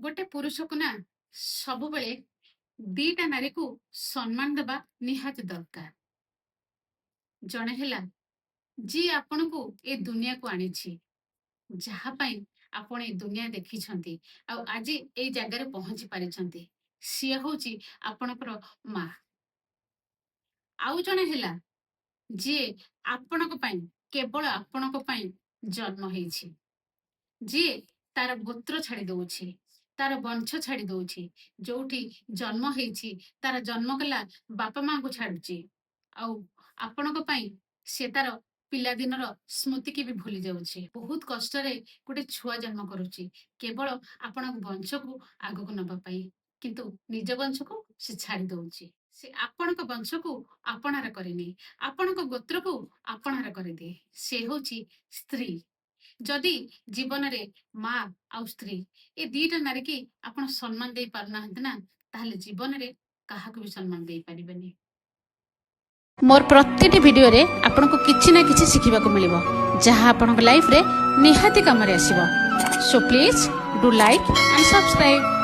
गोटे पुरुष को ना सब बेले दीटा नारी को सम्मान देबा निहाती दरकार। जणे हैला जी आपण को ए दुनिया को आनी छी, जहा पाई आपण ए दुनिया देखी छंती आ आज ए जगह रे पहुंची पारि छंती, सी होची आपणकर माँ। आउ जणे हैला जी आपण को पाई केवल आपण को पाई जन्म हेछि, जी तार गोत्र छाड़ी दउछि, तार वंश छाड़ी दउछि, जोठी जन्म हेछि तार जन्म कला बापा माँ को छाड़ुछि। आउ आपण को पाई से तार पिला दिनर स्मृति की भी भूली जाउछि। बहुत कष्ट रे गोटे छुआ जन्म करूछि केवल आपण वंश को आगु को नबा पाई, किंतु निज वंश को से छाड़ी दउछि। से आपण वंश को आपणार करेनी, आपण गोत्र को आपणार करे दे। से होछि स्त्री। जदि जीवन रे माँ आउ स्त्री ए दीटा नारी की आपण सम्मान दे पारना ना, ताहले जीवन रे काहाकु भी सम्मान दे पारिबेनी। मोर प्रतिटी वीडियो रे आपन को किछि ना किछि सिखिबा को मिलिबो, जहां आपन लाइफ रे निहाती काम रे आसीबो। So please do like and subscribe.